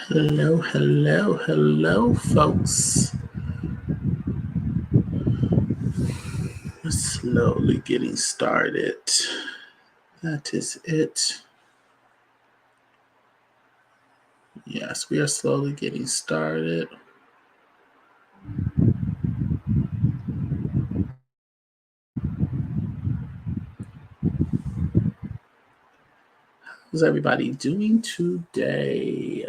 Hello, hello, hello, folks. We're slowly getting started. That is it. Yes, we are slowly getting started. How's everybody doing today?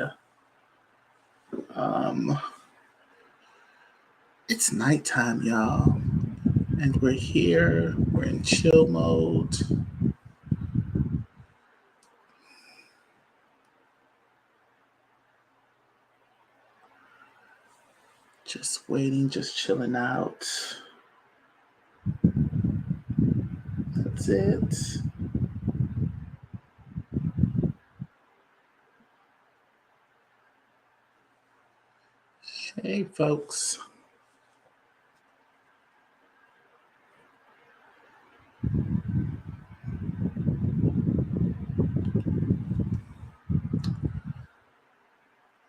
It's nighttime, y'all, and we're here. We're in chill mode. Just waiting, just chilling out. That's it. Hey, folks.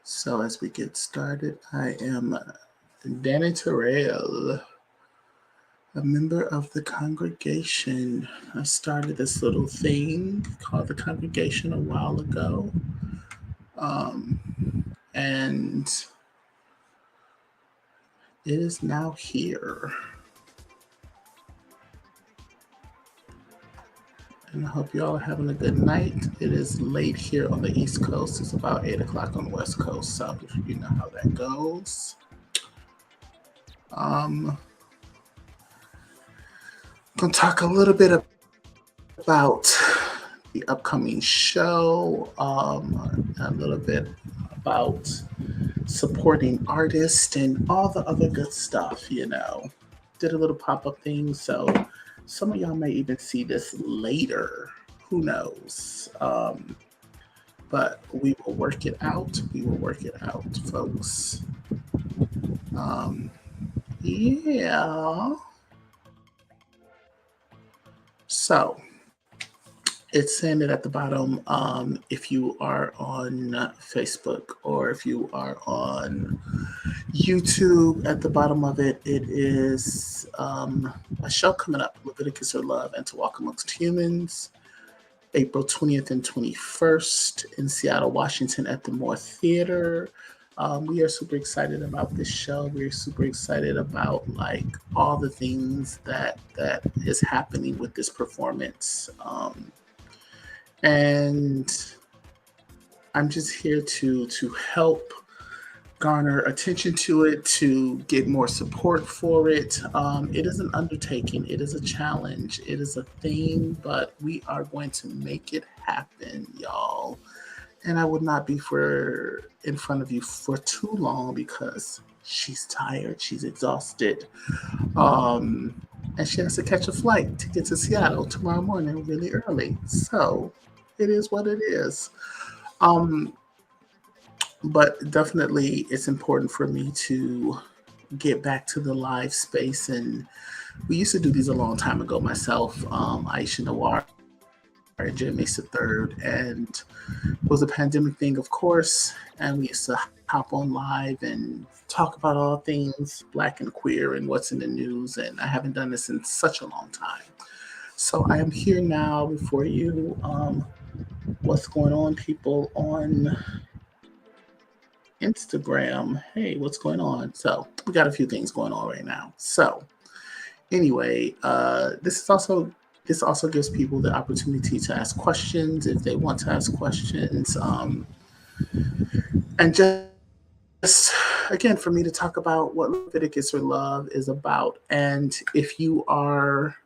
So, as we get started, I am Dani Tirrell, a member of the congregation. I started this little thing called the congregation a while ago. And it is now here. And I hope you all are having a good night. It is late here on the East Coast. It's about 8 o'clock on the West Coast. So you know how that goes. I'm going to talk a little bit about the upcoming show, a little bit about supporting artists and all the other good stuff, Did a little pop-up thing, so some of y'all may even see this later. Who knows? But we will work it out. We will work it out, folks. Yeah. So it's saying it at the bottom. If you are on Facebook or if you are on YouTube, at the bottom of it, it is a show coming up, Leviticus or Love and to Walk Amongst Humans, April 20th and 21st in Seattle, Washington at the Moore Theater. We are super excited about this show. We're super excited about like all the things that is happening with this performance. And I'm just here to help garner attention to it, to get more support for it. It is an undertaking. It is a challenge. It is a thing, but we are going to make it happen, y'all. And I would not be in front of you for too long because she's tired. She's exhausted. And she has to catch a flight to get to Seattle tomorrow morning really early. So it is what it is. But definitely it's important for me to get back to the live space. And we used to do these a long time ago myself, Aisha Noir and Jim Mesa Third, and it was a pandemic thing, of course, and we used to hop on live and talk about all things Black and queer and what's in the news, and I haven't done this in such a long time. So I am here now before you. What's going on, people on Instagram? Hey, what's going on? So we got a few things going on right now. So anyway, this also gives people the opportunity to ask questions if they want to ask questions, and just again for me to talk about what Leviticus or Love is about. And if you are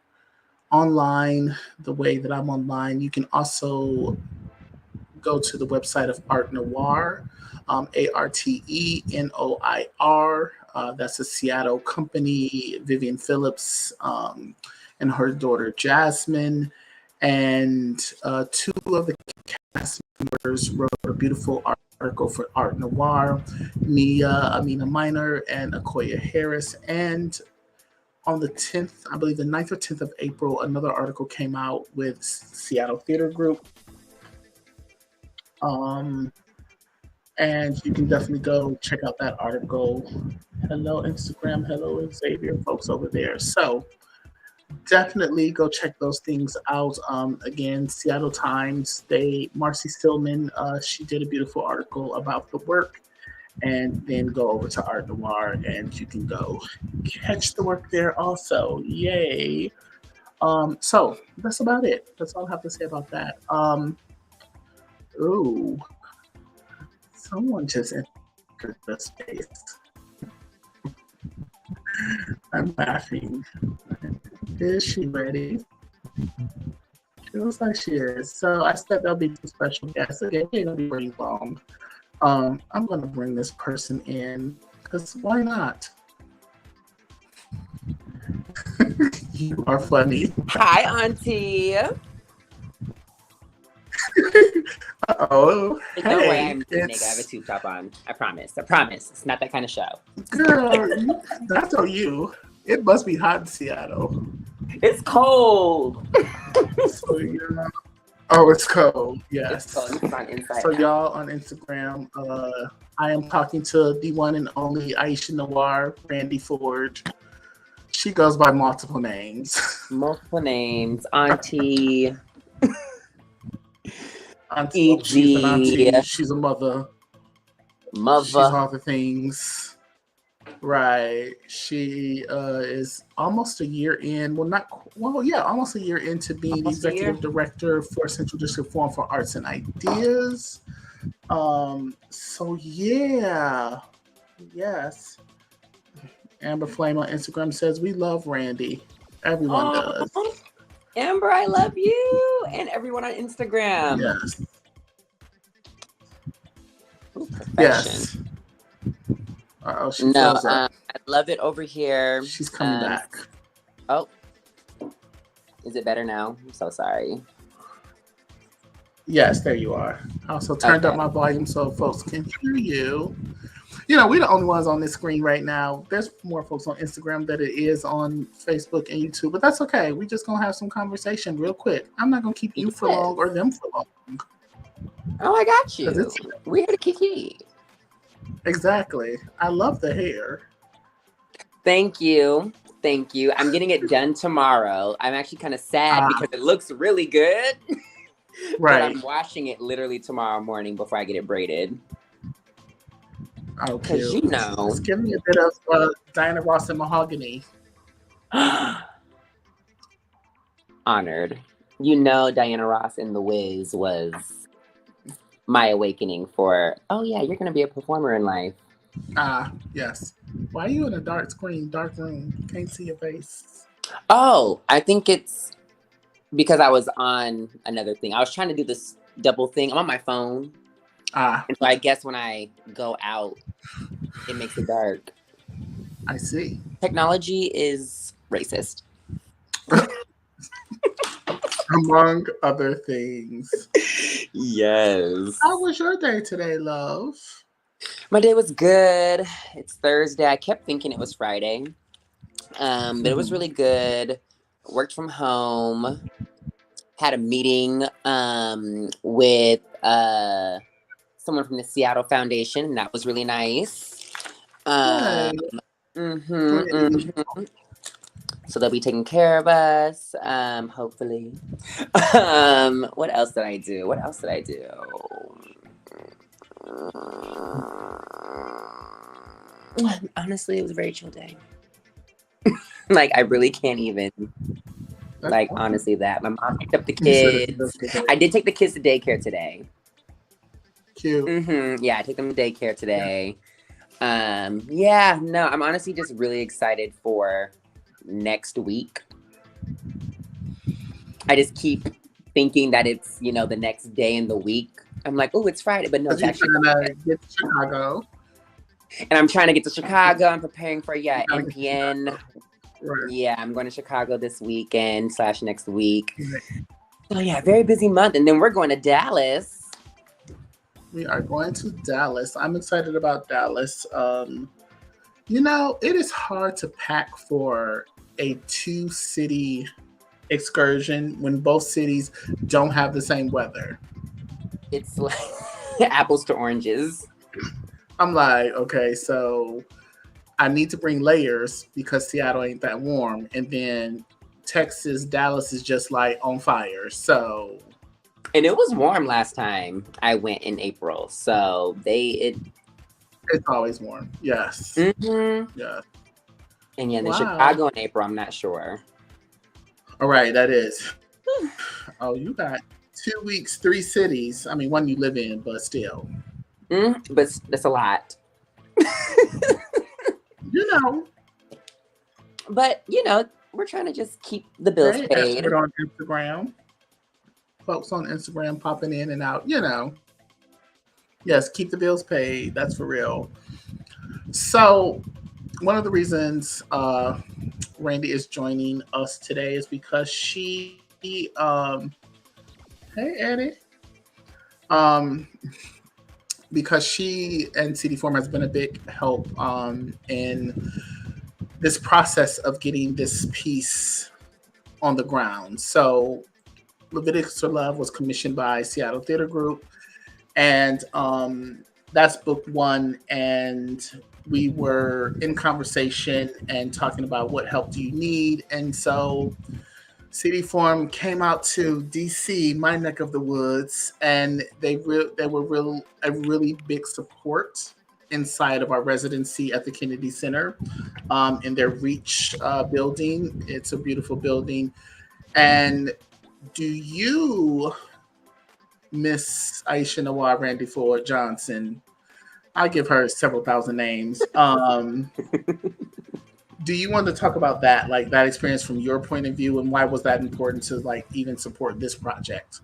online the way that I'm online, you can also go to the website of Art Noir, ARTENOIR. That's a Seattle company. Vivian Phillips and her daughter Jasmine, and two of the cast members wrote a beautiful article for Art Noir, Mia Amina Minor and Akoya Harris. And on the 10th, I believe the 9th or 10th of April, another article came out with Seattle Theater Group. And you can definitely go check out that article. Hello, Instagram. Hello, Xavier, folks over there. So definitely go check those things out. Again, Seattle Times, Marcy Stillman, she did a beautiful article about the work, and then go over to Art Noir and you can go catch the work there also. Yay. So that's about it. That's all I have to say about that. Ooh, someone just entered the space. I'm laughing. Is she ready? It looks like she is. So I said there'll be two special guests. Again, it ain't gonna be very long. I'm gonna bring this person in because why not? You are funny. Hi, Auntie. Oh, hey. No way I'm naked. I have a tube top on. I promise. It's not that kind of show. Girl, that's on you. It must be hot in Seattle. It's cold. So, yeah. Oh, it's cold. Yes. It's cold. It's on inside so out. Y'all on Instagram, I am talking to the one and only Aisha Noir, Randy Ford. She goes by multiple names. Auntie. Auntie. She's an auntie. She's a mother. She's all the things. Right. She is almost a year in. Almost a year into being the executive director for Central District Forum for Arts and Ideas. So yeah. Yes. Amber Flame on Instagram says we love Randy. Everyone does. Amber, I love you, and everyone on Instagram. Yes. Ooh, yes. I love it over here. She's coming back. Oh, is it better now? I'm so sorry. Yes, there you are. I also turned up my volume so folks can hear you. You know, we're the only ones on this screen right now. There's more folks on Instagram than it is on Facebook and YouTube, but that's okay. We're just going to have some conversation real quick. I'm not going to keep you for long or them for long. Oh, I got you. We're here to kiki. Exactly. I love the hair. Thank you. I'm getting it done tomorrow. I'm actually kind of sad because it looks really good. Right. But I'm washing it literally tomorrow morning before I get it braided. Oh, because you know, it's giving me a bit of Diana Ross and mahogany. Honored. You know, Diana Ross in The Wiz was my awakening for, oh yeah, you're going to be a performer in life. Yes. Why are you in a dark room? You can't see your face. Oh, I think it's because I was on another thing. I was trying to do this double thing. I'm on my phone. And so I guess when I go out, it makes it dark. I see. Technology is racist. Among other things. Yes. How was your day today, love? My day was good. It's Thursday. I kept thinking it was Friday. But it was really good. Worked from home. Had a meeting with someone from the Seattle Foundation, and that was really nice. So they'll be taking care of us, hopefully. What else did I do? Honestly, it was a very chill day. Like, I really can't even. Like, honestly, that. My mom picked up the kids. I did take the kids to daycare today. Cute. Yeah, I took them to daycare today. I'm honestly just really excited for next week. I just keep thinking that it's, the next day in the week. I'm like, oh, it's Friday, but no, it's actually get to Chicago. And I'm trying to get to Chicago. I'm preparing for NPN. Right. Yeah, I'm going to Chicago this weekend / next week. Right. So yeah, very busy month. And then we're going to Dallas. We are going to Dallas. I'm excited about Dallas. It is hard to pack for a 2-city excursion when both cities don't have the same weather. It's like apples to oranges. I'm like, okay, so I need to bring layers because Seattle ain't that warm. And then Texas, Dallas is just like on fire. So And it was warm last time I went in April. So it's always warm. Yes. Mm-hmm. Yes. And yeah, then Wow. Chicago in April, I'm not sure. All right, that is. Oh, you got 2 weeks, 3 cities. I mean, one you live in, but still. But that's a lot. You know, But, we're trying to just keep the bills very paid. expert on Instagram. Folks on Instagram popping in and out, you know. Yes, keep the bills paid. That's for real. So, one of the reasons Randy is joining us today is because hey Eddie, um, because she and CD Form has been a big help in this process of getting this piece on the ground. So, Leviticus for Love was commissioned by Seattle Theater Group, and that's book one. And we were in conversation and talking about what help do you need. And so CD Forum came out to DC, my neck of the woods, and they were a really big support inside of our residency at the Kennedy Center in their Reach building. It's a beautiful building. And do you, Miss Aisha Nawar Randy Ford Johnson? I give her several thousand names. Do you want to talk about that, like that experience from your point of view, and why was that important to like even support this project?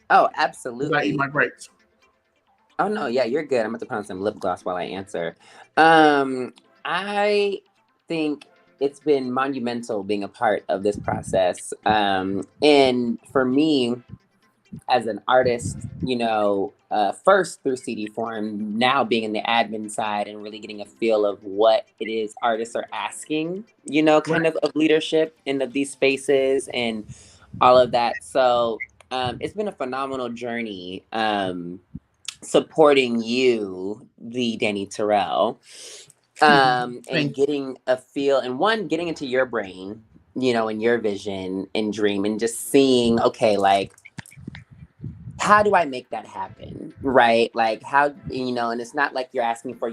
Oh, Did I eat absolutely. my grapes? Oh no, yeah, you're good. I'm about to put on some lip gloss while I answer. I think it's been monumental being a part of this process. And for me, as an artist, first through CD form, now being in the admin side and really getting a feel of what it is artists are asking, Right. kind of leadership in these spaces and all of that. So it's been a phenomenal journey. Supporting you, the Dani Tirrell, and Thank you. getting a feel and getting into your brain, and your vision and dream, and just seeing, okay, like, how do I make that happen? Right? Like, how, and it's not like you're asking for,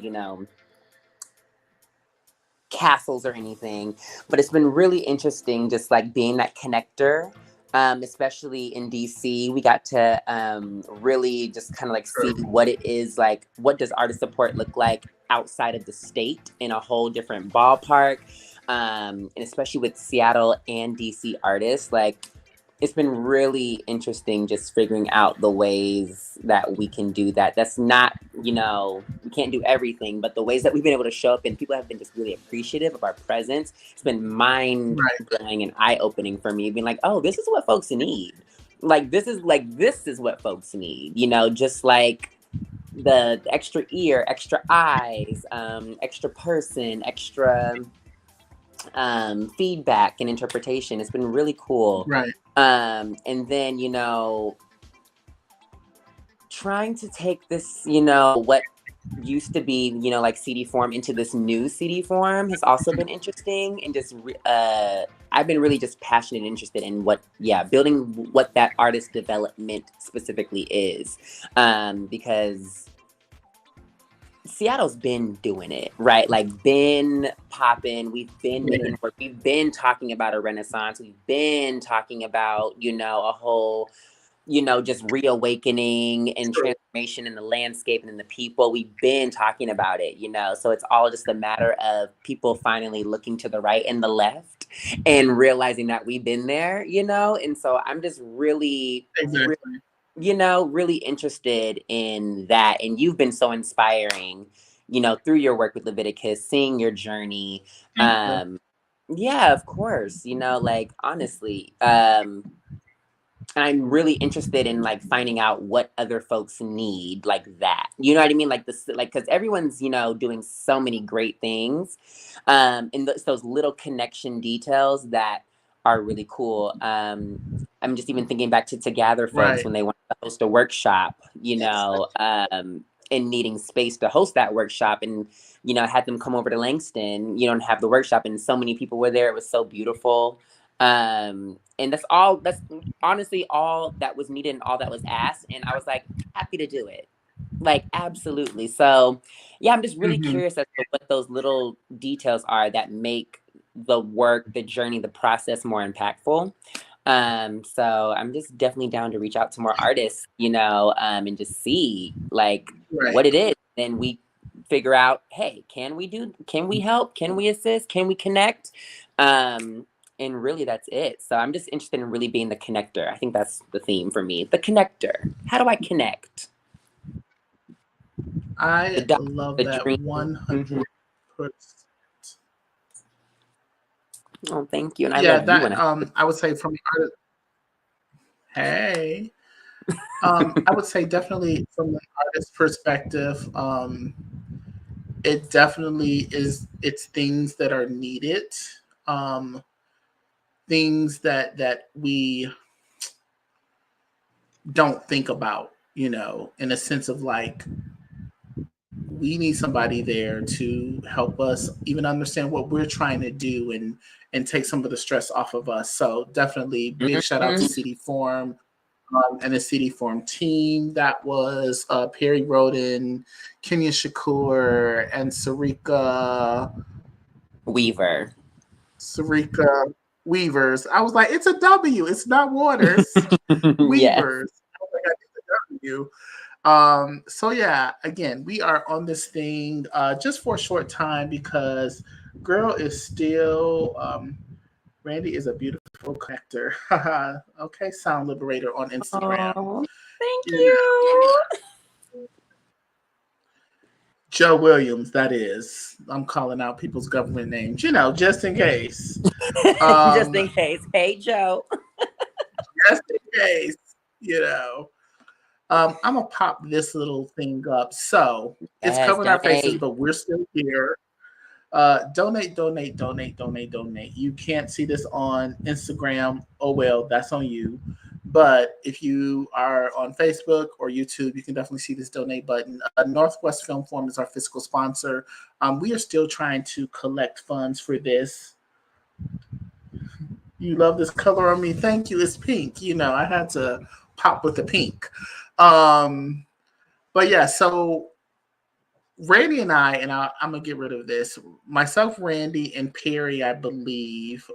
castles or anything, but it's been really interesting just like being that connector. Especially in DC, we got to really just kind of like see Sure. what it is like. What does artist support look like outside of the state in a whole different ballpark? And especially with Seattle and DC artists, like it's been really interesting just figuring out the ways that we can do that. That's not, we can't do everything, but the ways that we've been able to show up and people have been just really appreciative of our presence. It's been mind Right. blowing and eye opening for me, being like, oh, this is what folks need. This is what folks need, just like the extra ear, extra eyes, extra person, extra feedback and interpretation. It's been really cool. Right. And then, trying to take this, what used to be, like CD form into this new CD form has also been interesting. And just, I've been really just passionate and interested in building what that artist development specifically is. Because Seattle's been doing it, right? Like, been popping. We've been Yeah. making work. We've been talking about a renaissance. We've been talking about, a whole, just reawakening and True. transformation in the landscape and in the people. We've been talking about it, So it's all just a matter of people finally looking to the right and the left and realizing that we've been there, And so I'm just really, Exactly. really interested in that. And you've been so inspiring, through your work with Leviticus, seeing your journey. Thank you. Yeah, of course, like honestly, I'm really interested in like finding out what other folks need like that. You know what I mean? Like this, like, cause everyone's, doing so many great things. And those little connection details that are really cool. I'm just even thinking back to Gather folks Right. when they wanted to host a workshop, and needing space to host that workshop, and I had them come over to Langston, and have the workshop, and so many people were there. It was so beautiful. And that's honestly all that was needed and all that was asked, and I was like happy to do it, like absolutely. So yeah, I'm just really curious as to what those little details are that make the work, the journey, the process more impactful. So I'm just definitely down to reach out to more artists, and just see like what it is. Then we figure out, hey, can we help? Can we assist? Can we connect? And really that's it. So I'm just interested in really being the connector. I think that's the theme for me. The connector. How do I connect? I love that dream. 100%. Oh, thank you. And I love that, you. I would say from the artist, hey. I would say definitely from the artist perspective, it definitely is. It's things that are needed, things that we don't think about, in a sense of like we need somebody there to help us even understand what we're trying to do and take some of the stress off of us. So definitely big shout out to City Form. And the City Form team. That was Perry Roden, Kenya Shakur, and Sarika Weavers. I was like, it's a W. It's not Waters. Weavers. I was like, I did the W. So yeah, again, we are on this thing just for a short time because girl is still Randy is a beautiful connector. Okay, Sound Liberator on Instagram. Oh, thank you. Joe Williams, that is. I'm calling out people's government names, just in case. Just in case. Hey, Joe. Just in case, I'm going to pop this little thing up. So it's covering our faces, but we're still here. Donate. You can't see this on Instagram. Oh, well, that's on you. But if you are on Facebook or YouTube, you can definitely see this donate button. Northwest Film Forum is our fiscal sponsor. We are still trying to collect funds for this. You love this color on me. Thank you. It's pink. I had to pop with the pink. But yeah, so Randy and I'm gonna get rid of this. Myself, Randy, and Perry, I believe.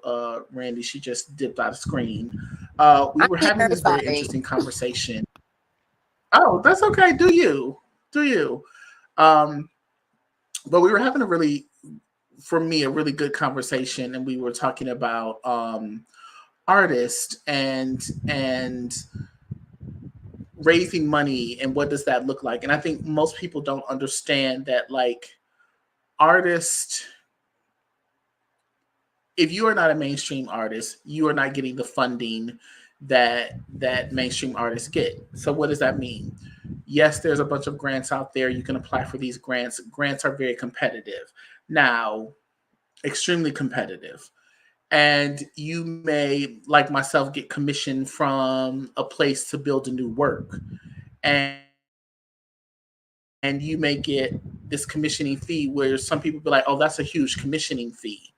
Randy, she just dipped out of screen. We were having this very interesting conversation. Oh, that's okay. Do you? But we were having a really good conversation, and we were talking about artists and raising money and what does that look like. And I think most people don't understand that, like, artists, if you are not a mainstream artist, you are not getting the funding that mainstream artists get. So what does that mean? Yes, there's a bunch of grants out there. You can apply for these grants. Grants are very competitive. Now, extremely competitive. And you may, like myself, get commissioned from a place to build a new work. And you may get this commissioning fee where some people be like, oh, that's a huge commissioning fee.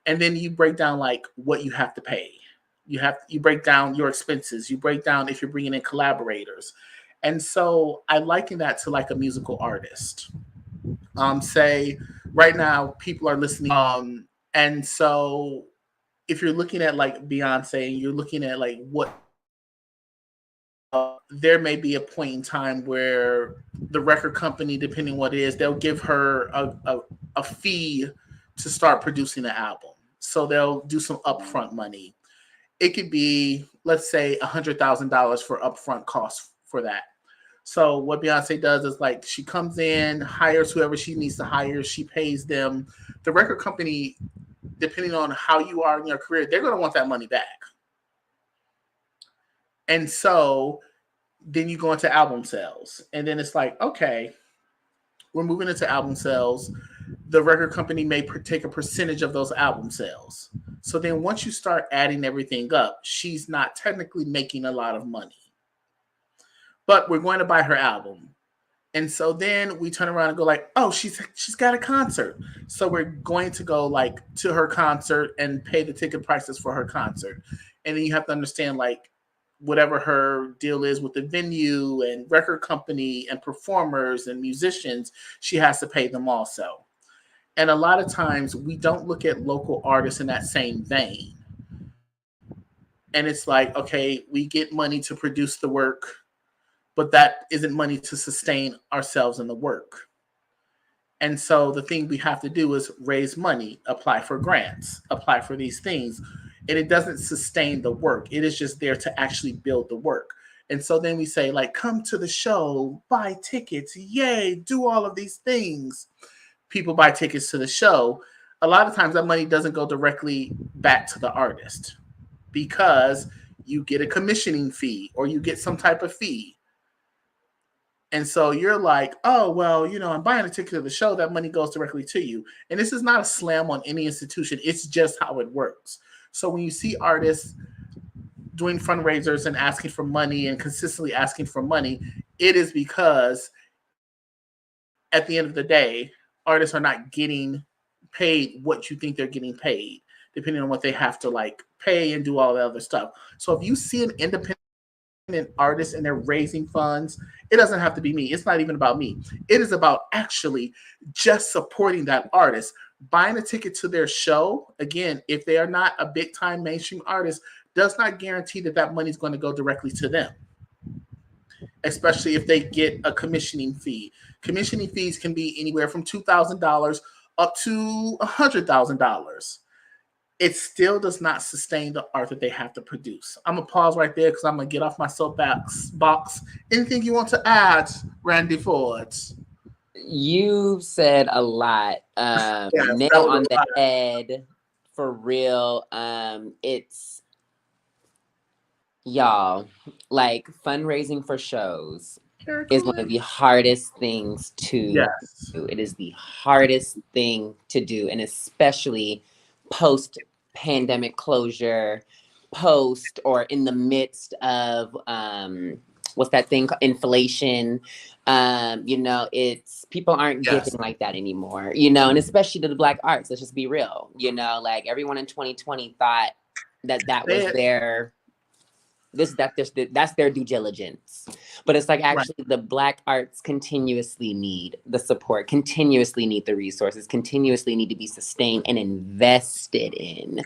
And then you break down like what you have to pay. You break down your expenses. You break down if you're bringing in collaborators. And so I liken that to like a musical artist. Say right now people are listening. And so if you're looking at like Beyonce and you're looking at like what there may be a point in time where the record company, depending what it is, they'll give her a fee to start producing the album. So they'll do some upfront money. It could be, let's say, $100,000 for upfront costs for that. So what Beyonce does is like she comes in, hires whoever she needs to hire, she pays them. The record company, depending on how you are in your career, they're going to want that money back. And so then you go into album sales. And then it's like, okay, we're moving into album sales. The record company may take a percentage of those album sales. So then once you start adding everything up, she's not technically making a lot of money. But we're going to buy her album. And so then we turn around and go like, oh, she's got a concert. So we're going to go like to her concert and pay the ticket prices for her concert. And then you have to understand like whatever her deal is with the venue and record company and performers and musicians, she has to pay them also. And a lot of times we don't look at local artists in that same vein. And it's like, okay, we get money to produce the work, but that isn't money to sustain ourselves in the work. And so the thing we have to do is raise money, apply for grants, apply for these things. And it doesn't sustain the work. It is just there to actually build the work. And so then we say, like, come to the show, buy tickets, yay, do all of these things. People buy tickets to the show. A lot of times that money doesn't go directly back to the artist because you get a commissioning fee or you get some type of fee. And so you're like, oh, well, I'm buying a ticket to the show. That money goes directly to you. And this is not a slam on any institution. It's just how it works. So when you see artists doing fundraisers and asking for money and consistently asking for money, it is because at the end of the day, artists are not getting paid what you think they're getting paid, depending on what they have to like pay and do all the other stuff. So if you see an independent artists and they're raising funds, it doesn't have to be me. It's not even about me. It is about actually just supporting that artist, buying a ticket to their show. Again, if they are not a big time mainstream artist, does not guarantee that that money is going to go directly to them, especially if they get a commissioning fee. Commissioning fees can be anywhere from $2,000 up to $100,000. It still does not sustain the art that they have to produce. I'm going to pause right there because I'm going to get off my soapbox box. Anything you want to add, Randy Ford? You said a lot. Nail on the head, for real. It's, y'all, like fundraising for shows is one of the hardest things to do. It is the hardest thing to do, and especially post pandemic closure, post or in the midst of what's that thing, inflation. It's people aren't giving like that anymore, and especially to the Black arts. Let's just be real, like everyone in 2020 thought that was their that's their due diligence. But it's like actually the Black arts continuously need the support, continuously need the resources, continuously need to be sustained and invested in.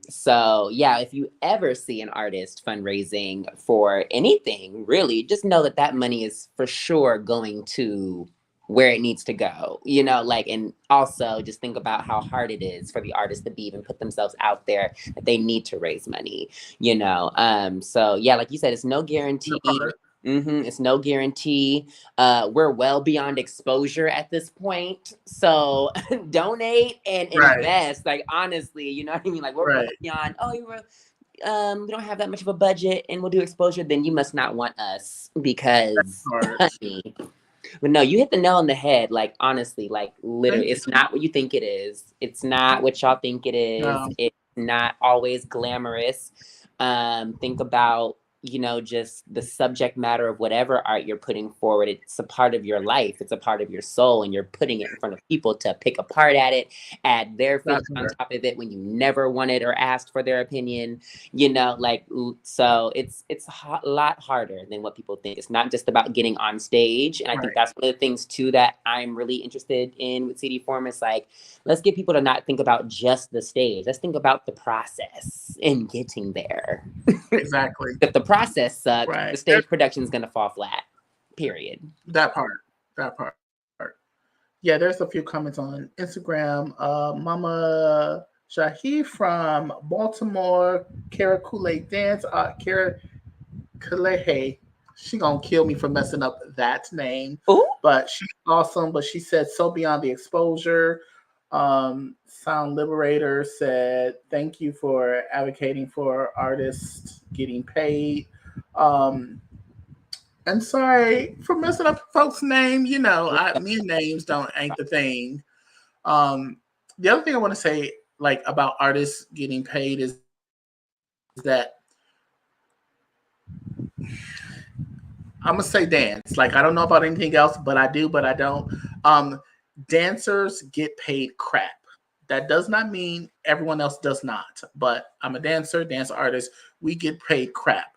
So yeah, if you ever see an artist fundraising for anything, really, just know that money is for sure going to where it needs to go, and also just think about how hard it is for the artists to even put themselves out there, that they need to raise money, so yeah, like you said, it's no guarantee. It's no guarantee. We're well beyond exposure at this point, so donate and invest. Like honestly, you know what I mean? Like we're well beyond. Oh, we don't have that much of a budget, and we'll do exposure. Then you must not want us because. But no, you hit the nail on the head. Like honestly, like literally, it's not what you think it is. It's not what y'all think it is. No. It's not always glamorous. Think about, just the subject matter of whatever art you're putting forward. It's a part of your life. It's a part of your soul, and you're putting it in front of people to pick apart at it, add their feelings on top of it when you never wanted or asked for their opinion. So it's a lot harder than what people think. It's not just about getting on stage, and I think that's one of the things too that I'm really interested in with CD Forum. Is like, let's get people to not think about just the stage. Let's think about the process in getting there. Exactly. If the process sucks, the stage production is going to fall flat. Period. That part. Yeah, there's a few comments on Instagram. Mama Shahi from Baltimore, Kara Kool-Aid Dance, Kara Kalehe. She gonna kill me for messing up that name. Ooh. But she's awesome. But she said, so beyond the exposure. Sound Liberator said, thank you for advocating for artists getting paid. And sorry for messing up folks' name. Me and names ain't the thing. The other thing I want to say, like, about artists getting paid is that I'm gonna say dance. Like I don't know about anything else, but I do, but I don't. Um, Dancers get paid crap. That does not mean everyone else does not. But I'm a dancer, dance artist. We get paid crap,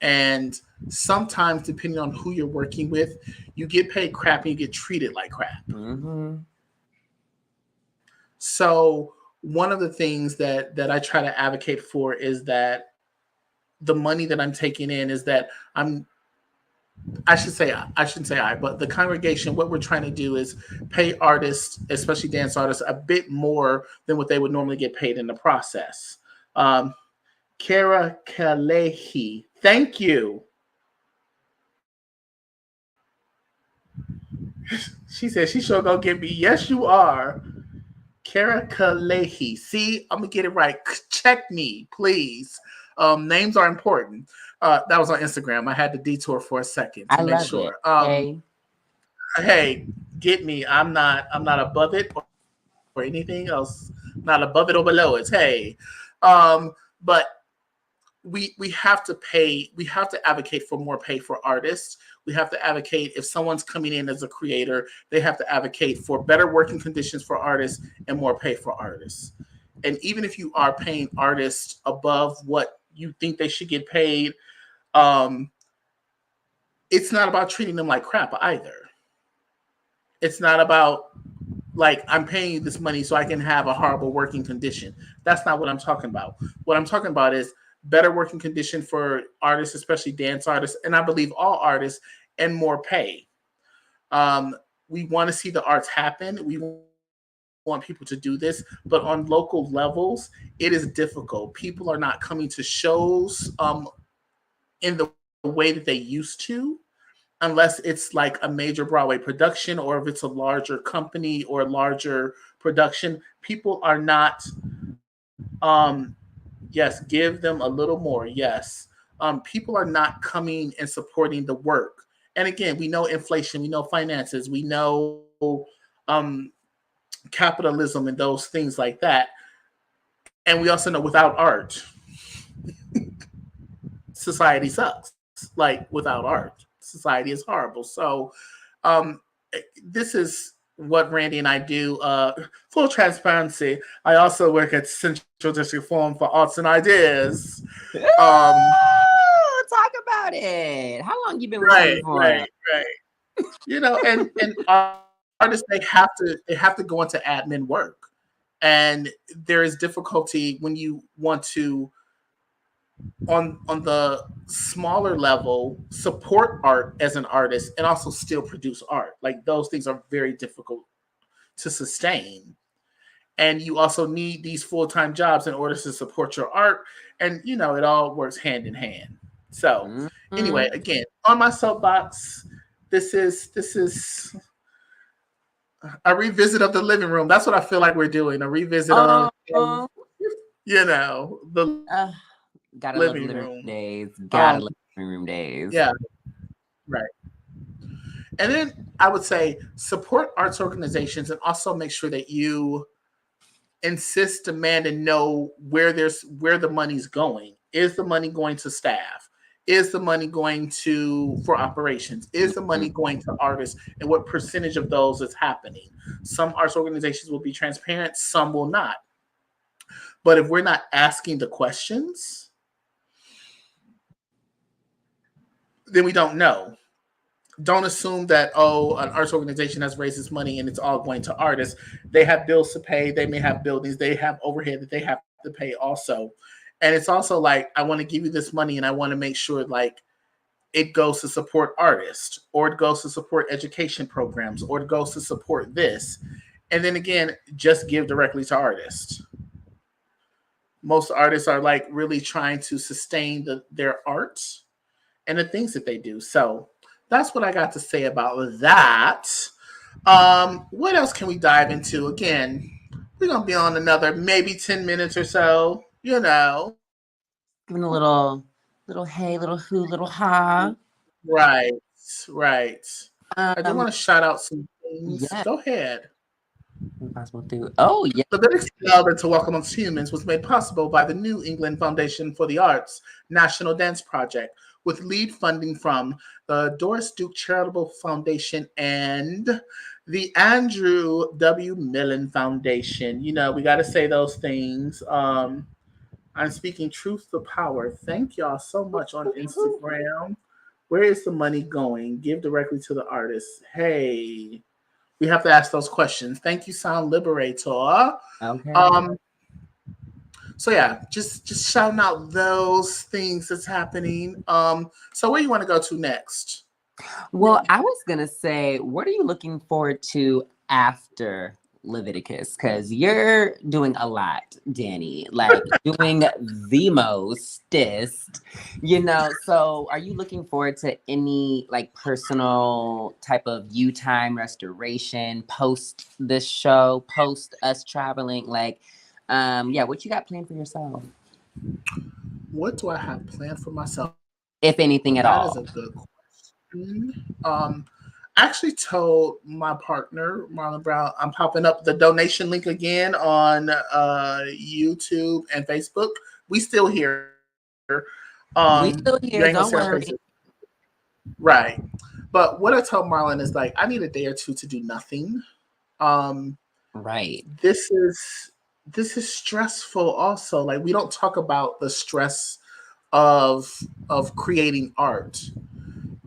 and sometimes depending on who you're working with, you get paid crap and you get treated like crap. Mm-hmm. So one of the things that I try to advocate for is that the money that I'm taking in is that I should say I shouldn't say I, but the congregation, what we're trying to do is pay artists, especially dance artists, a bit more than what they would normally get paid in the process. Um, Kara Kalehi, thank you. She said she sure gonna get me. Yes, you are. Kara Kalehi. See, I'm gonna get it right. Check me, please. Names are important. That was on Instagram. I had to detour for a second I to make love it. sure. Okay. Hey, get me. I'm not above it or anything else. Not above it or below it. Hey, but we have to pay. We have to advocate for more pay for artists. We have to advocate if someone's coming in as a creator, they have to advocate for better working conditions for artists and more pay for artists. And even if you are paying artists above what you think they should get paid, um, it's not about treating them like crap either. It's not about like I'm paying you this money so I can have a horrible working condition. That's not what I'm talking about. What I'm talking about is better working condition for artists, especially dance artists, and I believe all artists, and more pay. Um, we want to see the arts happen. We want people to do this, but on local levels, it is difficult. People are not coming to shows in the way that they used to, unless it's like a major Broadway production or if it's a larger company or a larger production. People are not, yes, give them a little more. Yes. People are not coming and supporting the work. And again, we know inflation, we know finances, we know capitalism and those things like that. And we also know without art, society sucks. Like without art, society is horrible. So um, this is what Randy and I do. Full transparency, I also work at Central District Forum for Arts and Ideas. Ooh, Um, talk about it. How long you been with right, Central Forum? right. And artists they have to go into admin work, and there is difficulty when you want to on the smaller level support art as an artist and also still produce art. Like those things are very difficult to sustain, and you also need these full-time jobs in order to support your art, and it all works hand in hand. So Mm-hmm. anyway, again, on my soapbox, this is a revisit of the living room. That's what I feel like we're doing, a revisit of Oh, the uh, gotta love the living living room room. days. Gotta um love the living room days. yeah, right. And then I would say support arts organizations and also make sure that you insist, demand, and know where the money's going. Is the money going to staff? Is the money going to for operations? Is the Mm-hmm. money going to artists? And what percentage of those is happening? Some arts organizations will be transparent, some will not. But if we're not asking the questions, then we don't know. Don't assume that an arts organization has raised its money and it's all going to artists. They have bills to pay, they may have buildings, they have overhead that they have to pay also. And it's also like I want to give you this money and I want to make sure like it goes to support artists or it goes to support education programs or it goes to support this. And then again, just give directly to artists. Most artists are like really trying to sustain their art and the things that they do. So that's what I got to say about that. What else can we dive into? Again, we're gonna be on another maybe 10 minutes or so. Giving a little hey, little who, little ha. Right, right. I do Um, want to shout out some things. yeah, Go ahead. impossible through. Oh, yeah. Leviticus to Welcome Amongst Humans was made possible by the New England Foundation for the Arts National Dance Project, with lead funding from the Doris Duke Charitable Foundation and the Andrew W. Millen Foundation. You know, we got to say those things. I'm speaking truth to power. Thank y'all so much on Instagram. Where is the money going? Give directly to the artist. Hey, we have to ask those questions. Thank you, Sound Liberator. Okay. Um, so yeah, just shouting out those things that's happening. So where you want to go to next? Well, I was gonna say, what are you looking forward to after Leviticus? Because you're doing a lot, Dani. Like doing the mostest, you know. So, are you looking forward to any like personal type of you time restoration post this show, post us traveling? Like, yeah, what you got planned for yourself, What do I have planned for myself? if anything at That is a all? good question. I actually told my partner Marlon Brown I'm popping up the donation link again on YouTube and Facebook. We still here. We You still ain't gonna here. see our Don't faces, worry. right? But what I told Marlon is like I need a day or two to do nothing. Um, Right. this is this is stressful. Also, like we don't talk about the stress of creating art.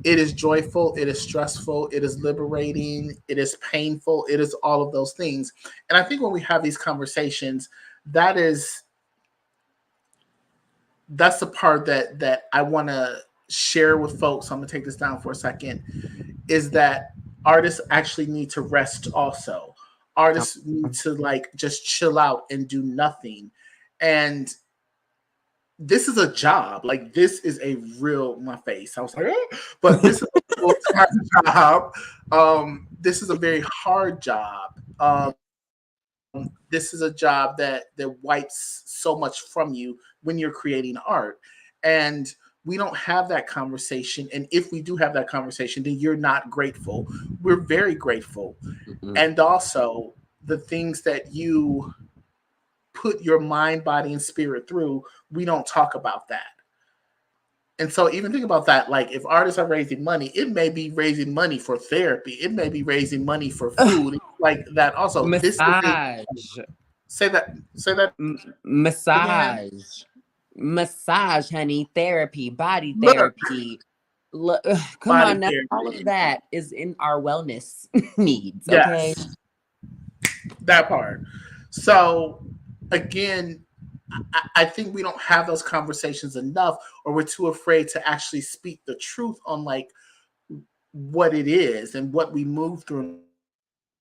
It is joyful, it is stressful, it is liberating, it is painful, it is all of those things. And I think when we have these conversations, that is that's the part that I want to share with folks. So I'm gonna take this down for a second. Is that artists actually need to rest also. Artists need to like just chill out and do nothing. And this is a job. Like this is a real my face. I was like, but this is a full time job. This is a very hard job. This is a job that wipes so much from you when you're creating art, and we don't have that conversation. And if we do have that conversation, then you're not grateful. We're very grateful, Mm-mm. and also the things that you put your mind, body, and spirit through, we don't talk about that. And so even think about that. Like if artists are raising money, it may be raising money for therapy. It may be raising money for food. Like that also. This is a Massage. say that again. Massage. Massage, honey. Therapy. Body Look, therapy. Come body on now. All of therapy. that is in our wellness needs, okay? Yes, that part. So again, I think we don't have those conversations enough, or we're too afraid to actually speak the truth on like what it is and what we move through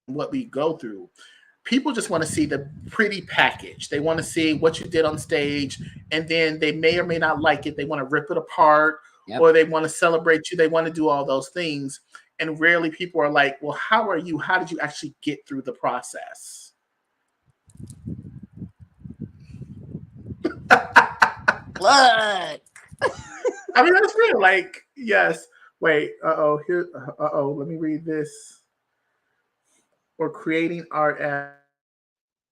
and what we go through. People just want to see the pretty package. They want to see what you did on stage, and then they may or may not like it. They want to rip it apart, or they Yep. want to celebrate you. They want to do all those things. And rarely people are like, well, how are you? How did you actually get through the process? Look. I mean, that's real. Like, yes. Wait. Here. Let me read this. Or creating art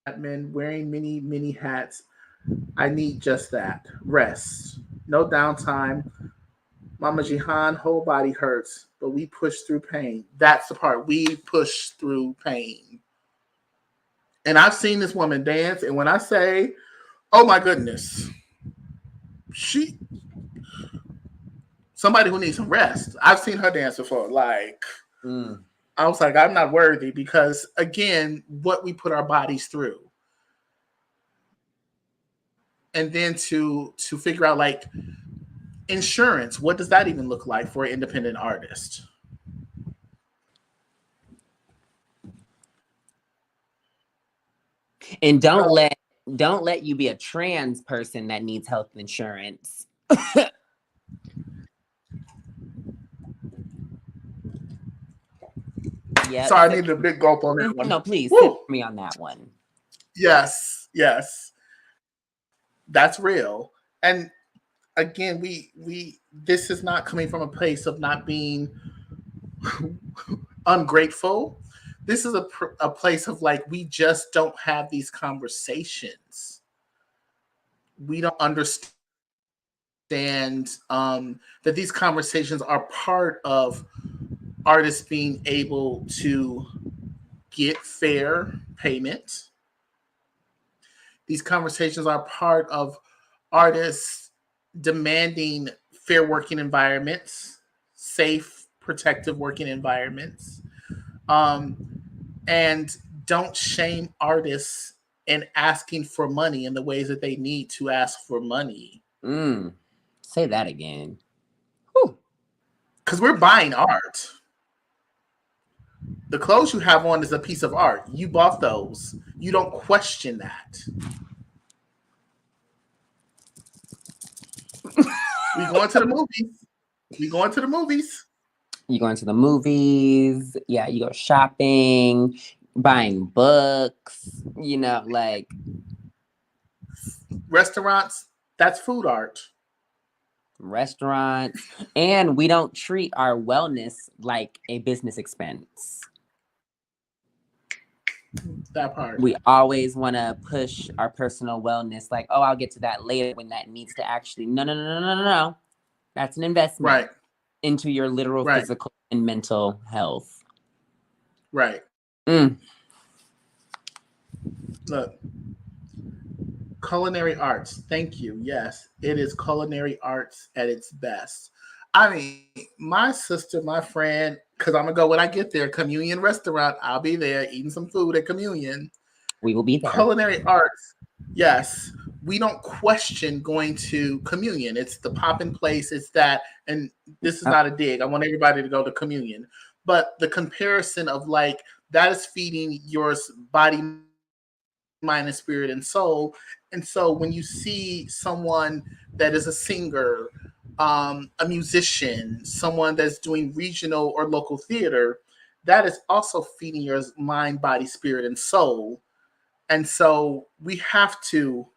admin, wearing many hats. I need just that. Rest. No downtime. Mama Jihan, whole body hurts, but we push through pain. That's the part. We push through pain. And I've seen this woman dance, and when I say, oh my goodness, she somebody who needs some rest. I've seen her dance before. Like Mm. I was like, I'm not worthy because again, what we put our bodies through. And then to figure out like insurance, what does that even look like for an independent artist? And So don't let you be a trans person that needs health insurance. Yep. sorry, I Sip. needed a big gulp on that one. No, please sip Woo! for me on that one. Yes. That's real. And again, we this is not coming from a place of not being ungrateful. This is a place of like we just don't have these conversations. We don't understand that these conversations are part of artists being able to get fair payment. These conversations are part of artists demanding fair working environments, safe, protective working environments, um, and don't shame artists in asking for money in the ways that they need to ask for money. Say that again. Because we're buying art. The clothes you have on is a piece of art. You bought those. You don't question that. We going to the movies. We going to the movies. You going to the movies. Yeah, you go shopping, buying books, like Restaurants, that's food art. restaurants. And we don't treat our wellness like a business expense. That part. We always want to push our personal wellness like, oh, I'll get to that later when that needs to actually. No. That's an investment into your literal physical and mental health. Right. Look, culinary arts. Thank you. Yes, it is culinary arts at its best. I mean, my sister, my friend, because I'm going to go when I get there, Communion Restaurant, I'll be there eating some food at Communion. We will be there. Culinary arts. Yes. We don't question going to Communion. It's the poppin' place. It's that. And this is not a dig. I want everybody to go to Communion. But the comparison of like, that is feeding your body, mind, and spirit and soul. And so when you see someone that is a singer, a musician, someone that's doing regional or local theater, that is also feeding your mind, body, spirit, and soul. And so we have to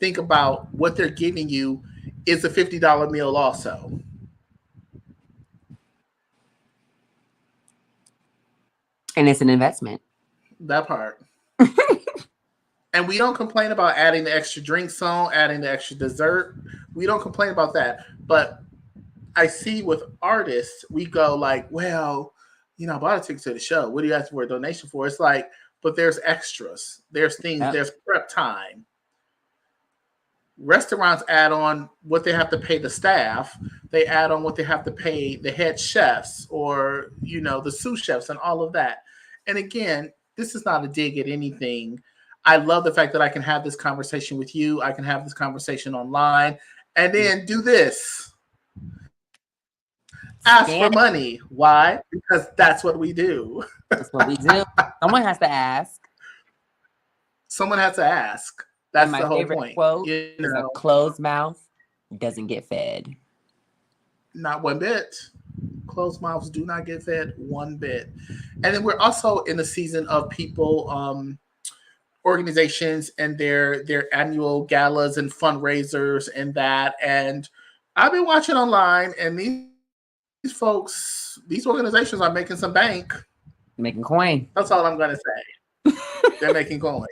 think about what they're giving you is a $50 meal also. And it's an investment. That part. And we don't complain about adding the extra drinks on, adding the extra dessert. We don't complain about that. But I see with artists, we go like, well, I bought a ticket to the show. What do you ask for a donation for? It's like, but there's extras. There's things, there's prep time. Restaurants add on what they have to pay the staff. They add on what they have to pay the head chefs or, the sous chefs and all of that. And again, this is not a dig at anything. I love the fact that I can have this conversation with you. I can have this conversation online and then do this. Ask for money. Why? Because that's what we do. That's what we do. Someone has to ask. Someone has to ask. That's my the whole favorite point. Quote is a closed mouth doesn't get fed. Not one bit. Closed mouths do not get fed one bit. And then we're also in the season of people, organizations and their annual galas and fundraisers and that. And I've been watching online, and these folks, these organizations are making some bank. Making coin. That's all I'm going to say. They're making coin.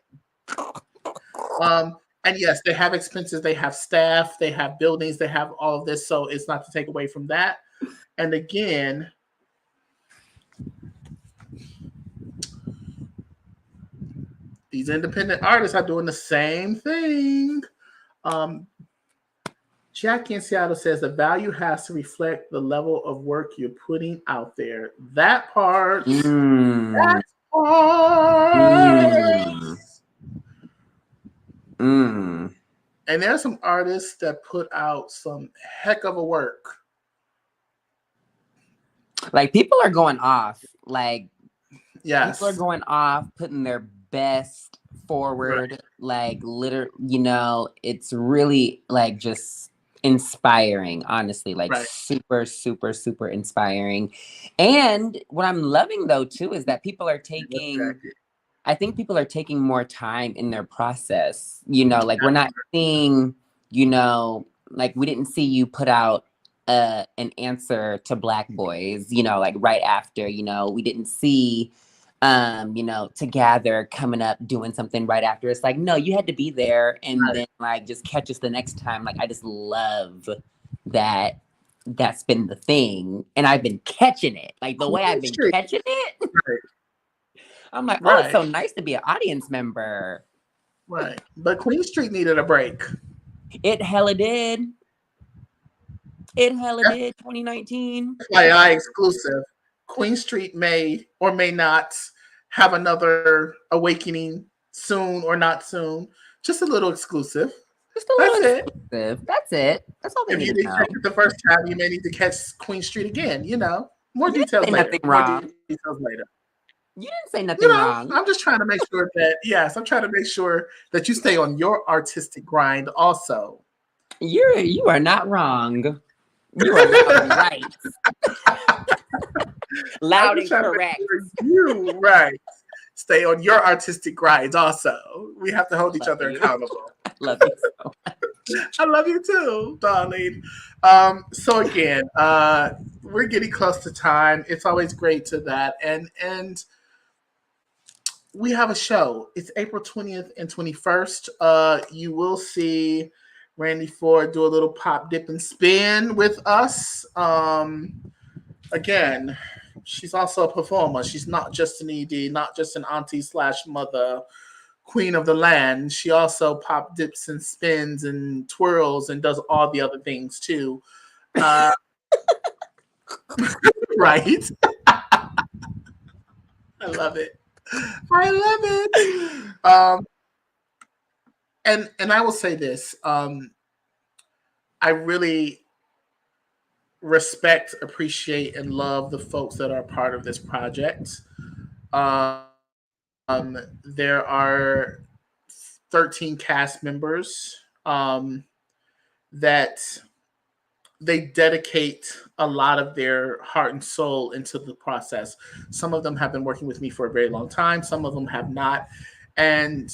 And yes, they have expenses, they have staff, they have buildings, they have all of this. So it's not to take away from that. And again, these independent artists are doing the same thing. Jackie in Seattle says the value has to reflect the level of work you're putting out there. That part. That part. And there are some artists that put out some heck of a work. Like, people are going off. Like, yes, people are going off, putting their best forward. Right. Like, literally, it's really like just inspiring, honestly. Like, right. Super, super, super inspiring. And what I'm loving, though, too, is that people are taking... I think people are taking more time in their process. Like, we're not seeing, like, we didn't see you put out an answer to Black boys, like right after, we didn't see, To Gather coming up, doing something right after. It's like, no, you had to be there and then like just catch us the next time. Like, I just love that's been the thing, and I've been catching it. Like the way Queen I've been Street. catching it, Right. I'm like, oh, it's Right. so nice to be an audience member. Right. But Queen Street needed a break. It hella did. It hella did. 2019. FYI exclusive. Queen Street may or may not have another awakening soon or not soon. Just a little exclusive. Just a That's little it. exclusive. That's it. That's all they If need you to didn't know. catch it the first time, you may need to catch Queen Street again. More You didn't details say later. nothing wrong. You didn't say nothing wrong. I'm just trying to make sure that, yes, I'm trying to make sure that you stay on your artistic grind also. You are not wrong. You are loud and right. I'm Loud just and trying to make correct. sure you, right, stay on your artistic grind also. We have to hold each other accountable. I love you so much. I love you too, darling. So again, we're getting close to time. It's always great to that. And we have a show. It's April 20th and 21st. You will see Randy Ford do a little pop, dip, and spin with us. Again, she's also a performer. She's not just an ED, not just an auntie slash mother, queen of the land. She also pop, dips, and spins and twirls and does all the other things too. Uh, right? I love it. I love it. And I will say this. I really respect, appreciate, and love the folks that are part of this project. There are 13 cast members that they dedicate a lot of their heart and soul into the process. Some of them have been working with me for a very long time, some of them have not. And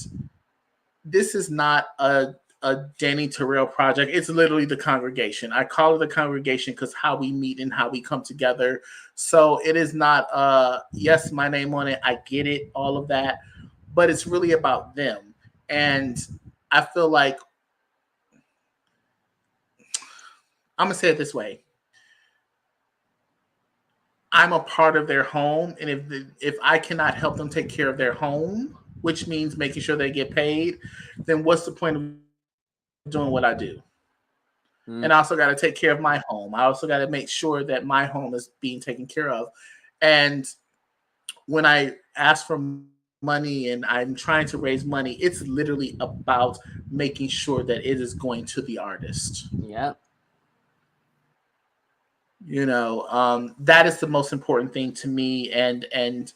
this is not a Dani Tirrell project. It's literally the congregation. I call it the congregation because how we meet and how we come together. So it is not yes, my name on it. I get it, all of that, but it's really about them. And I feel like I'm gonna say it this way. I'm a part of their home, and if I cannot help them take care of their home, which means making sure they get paid, then what's the point of doing what I do? And I also got to take care of my home. I also got to make sure that my home is being taken care of. And when I ask for money and I'm trying to raise money, it's literally about making sure that it is going to the artist. Yep. That is the most important thing to me, and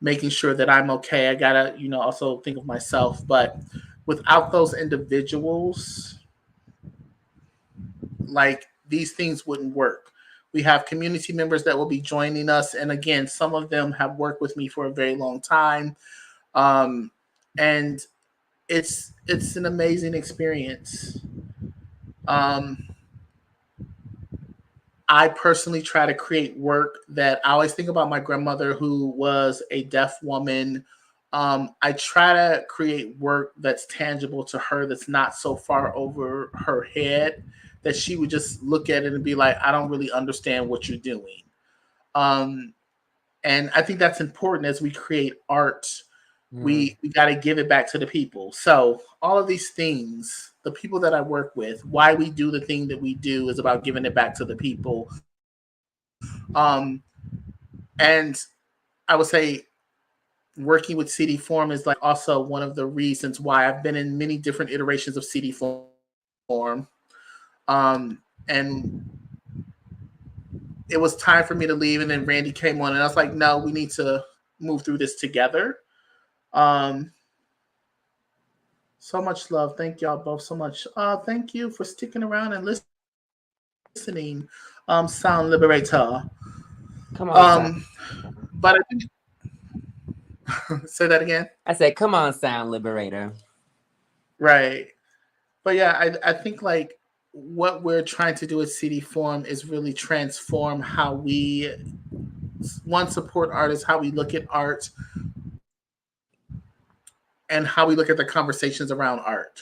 making sure that I'm okay. I gotta, also think of myself. But without those individuals, like, these things wouldn't work. We have community members that will be joining us, and again, some of them have worked with me for a very long time, and it's an amazing experience. I personally try to create work that I always think about my grandmother, who was a deaf woman. I try to create work that's tangible to her, that's not so far over her head that she would just look at it and be like, I don't really understand what you're doing. Um, and I think that's important as we create art. We got to give it back to the people. So all of these things, the people that I work with, why we do the thing that we do is about giving it back to the people. And I would say working with CD Form is like also one of the reasons why I've been in many different iterations of CD Form. And it was time for me to leave, and then Randy came on, and I was like, no, we need to move through this together. So much love. Thank y'all both so much. Thank you for sticking around and listening. Sound Liberator. Come on. But I think say that again. I said, come on, Sound Liberator. Right. But yeah, I think like what we're trying to do at CD Form is really transform how we support artists, how we look at art, and how we look at the conversations around art.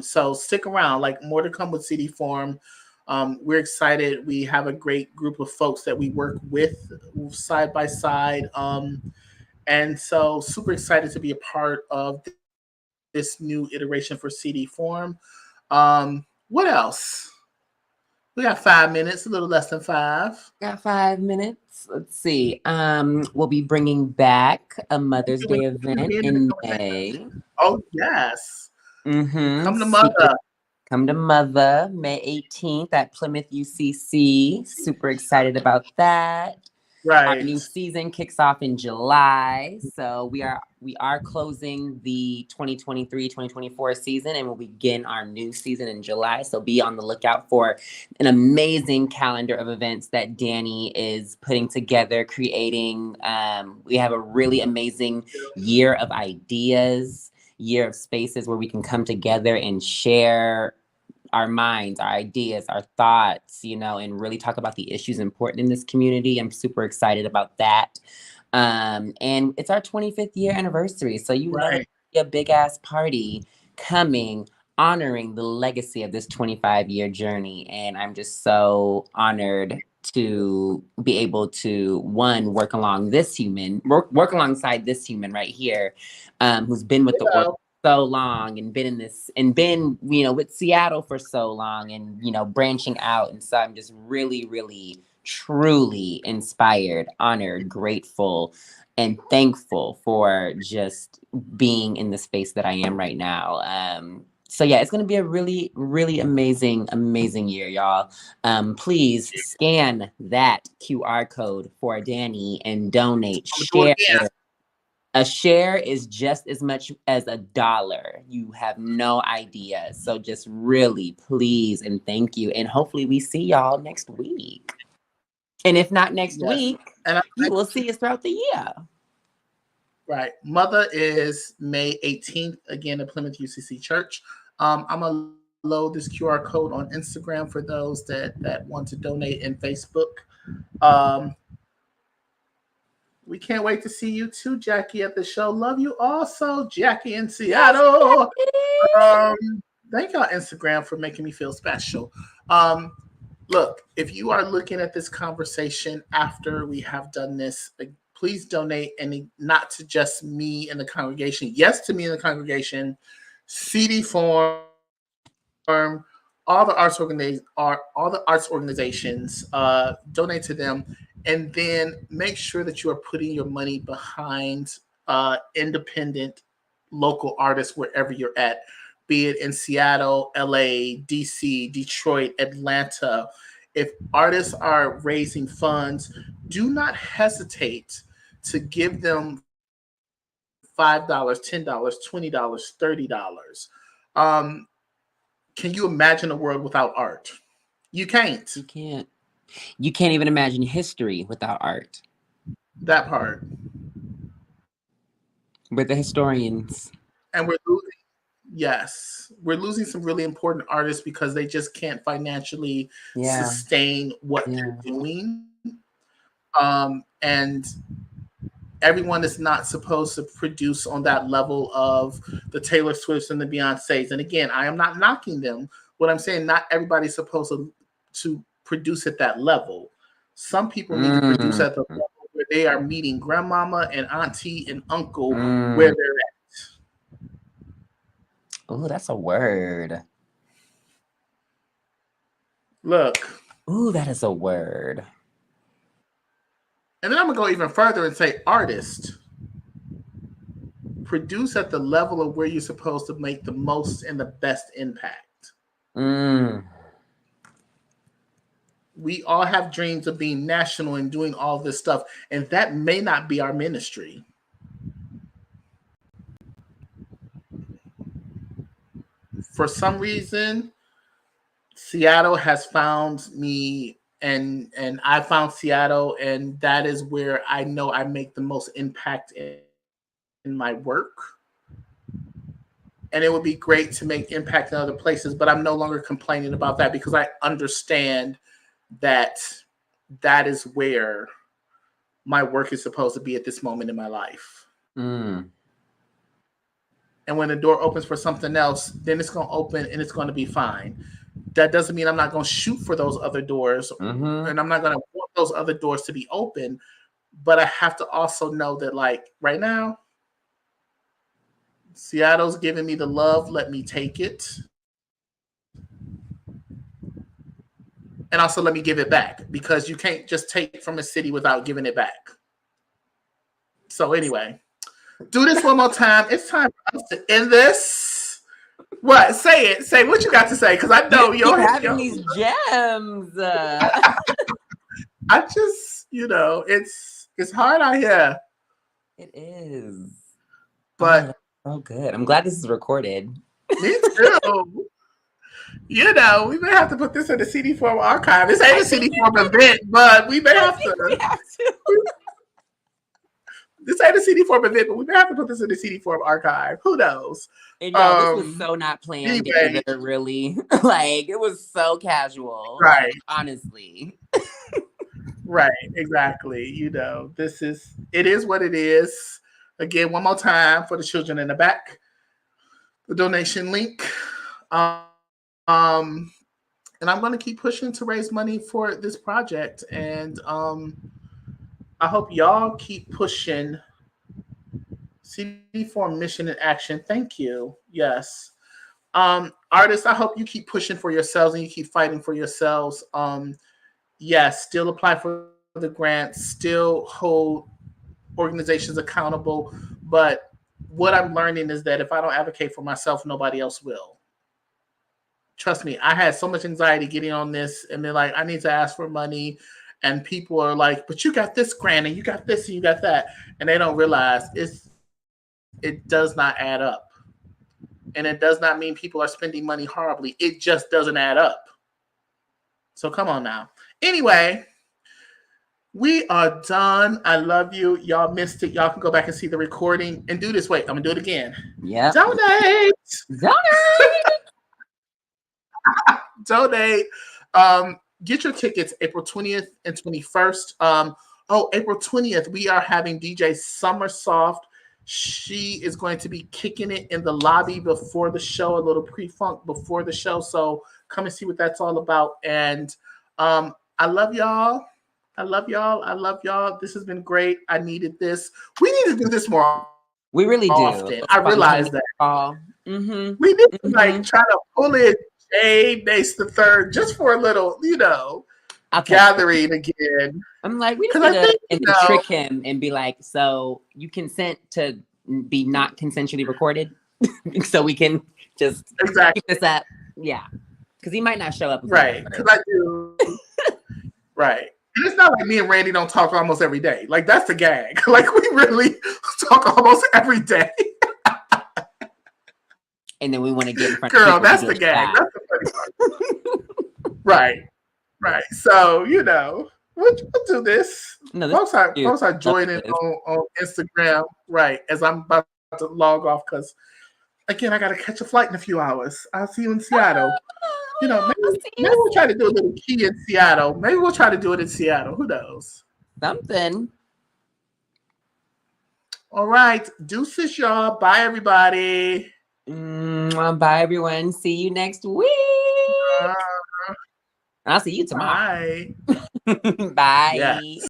So stick around. Like, more to come with CD Form. We're excited. We have a great group of folks that we work with side by side. And so super excited to be a part of this new iteration for CD Forum. What else? We got 5 minutes, a little less than five. Got 5 minutes. Let's see. We'll be bringing back a Mother's Day event in May. Oh yes. Come to Super. Mother. Come to Mother, May 18th at Plymouth UCC. Super excited about that. Our Right. new season kicks off in July. So we are closing the 2023-2024 season, and we'll begin our new season in July. So be on the lookout for an amazing calendar of events that Dani is putting together, creating. We have a really amazing year of ideas, year of spaces where we can come together and share our minds, our ideas, our thoughts, and really talk about the issues important in this community. I'm super excited about that. And it's our 25th year anniversary. So there's a big ass party coming, honoring the legacy of this 25-year journey. And I'm just so honored to be able to work alongside this human right here, who's been with the org so long and been with Seattle for so long, and branching out. And so I'm just really, really, truly inspired, honored, grateful, and thankful for just being in the space that I am right now. So yeah, it's going to be a really, really amazing year, y'all. Please scan that QR code for Dani and donate, share. A share is just as much as $1. You have no idea. So just really, please, and thank you. And hopefully we see y'all next week. And if not next week, you will see us throughout the year. Right. Mother is May 18th, again at Plymouth UCC Church. I'm going to load this QR code on Instagram for those that want to donate, in Facebook. We can't wait to see you too, Jackie, at the show. Love you also, Jackie in Seattle. Thank y'all, Instagram, for making me feel special. Look, if you are looking at this conversation after we have done this, please donate, and not to just me in the congregation. Yes, to me in the congregation, CD Forum, all the arts organizations, donate to them. And then make sure that you are putting your money behind independent local artists wherever you're at, be it in Seattle, LA, DC, Detroit, Atlanta. If artists are raising funds, do not hesitate to give them $5, $10, $20, $30. Can you imagine a world without art? You can't. You can't. You can't even imagine history without art. That part. We're the historians. And we're losing some really important artists because they just can't financially sustain what they're doing. And everyone is not supposed to produce on that level of the Taylor Swifts and the Beyoncés. And again, I am not knocking them. What I'm saying, not everybody's supposed to produce at that level. Some people need to produce at the level where they are meeting grandmama and auntie and uncle where they're at. Oh, that's a word. Look. Ooh, that is a word. And then I'm going to go even further and say, artist, produce at the level of where you're supposed to make the most and the best impact. We all have dreams of being national and doing all this stuff, and that may not be our ministry. For some reason, Seattle has found me, and I found Seattle, and that is where I know I make the most impact in my work. And it would be great to make impact in other places, but I'm no longer complaining about that because I understand that is where my work is supposed to be at this moment in my life. And when the door opens for something else, then it's going to open and it's going to be fine. that doesn't mean I'm not going to shoot for those other doors, Mm-hmm. and I'm not going to want those other doors to be open. But I have to also know that, like, right now, Seattle's giving me the love. Let me take it. And also let me give it back, because you can't just take from a city without giving it back. So anyway, do this one more time. It's time for us to end this. What? Say it. Say what you got to say, because I know You keep having yo, these gems. I just, it's hard out here. It is. But so good. I'm glad this is recorded. Me too. We may have to put this in the CD form archive. This ain't a CD form event, but we may have to. We have to. This ain't a CD form event, but we may have to put this in the CD form archive. Who knows? And y'all, this was so not planned anyway. either, really. Like, it was so casual. Right. Honestly. Right, exactly. It is what it is. Again, one more time for the children in the back, the donation link. And I'm going to keep pushing to raise money for this project. And I hope y'all keep pushing. CD4 mission in action. Thank you. Yes. Artists, I hope you keep pushing for yourselves and you keep fighting for yourselves. Yes, still apply for the grants, still hold organizations accountable. But what I'm learning is that if I don't advocate for myself, nobody else will. Trust me, I had so much anxiety getting on this, and they're like, I need to ask for money. And people are like, but you got this grant, and you got this, and you got that. And they don't realize it does not add up. And it does not mean people are spending money horribly. It just doesn't add up. So come on now. Anyway, we are done. I love you. Y'all missed it. Y'all can go back and see the recording and do this. Wait, I'm going to do it again. Yeah. Donate. Donate. Get your tickets April 20th and 21st. April 20th, we are having DJ Summersoft. She is going to be kicking it in the lobby before the show, a little pre-funk before the show. So come and see what that's all about. And I love y'all. I love y'all. I love y'all. This has been great. I needed this. We need to do this more. We really often. Do. I realize that. Mm-hmm. We need to try to pull in Jay Mace the Third just for a little, gathering again. I'm like, we need to trick him and be like, so you consent to be not consensually recorded, so we can just keep this up. Yeah, because he might not show up. Right, because I do. Right. And it's not like me and Randy don't talk almost every day. Like, that's the gag. Like, we really talk almost every day. And then we want to get in front of people. Girl, that's the gag. That's the funny part. Right. Right. So, we'll do this. No, folks are joining on Instagram, right, as I'm about to log off because, again, I got to catch a flight in a few hours. I'll see you in Seattle. Maybe we'll try to do a little key in Seattle. Maybe we'll try to do it in Seattle. Who knows? Something. All right. Deuces, y'all. Bye, everybody. Bye, everyone. See you next week. I'll see you tomorrow. Bye. Bye. Yes.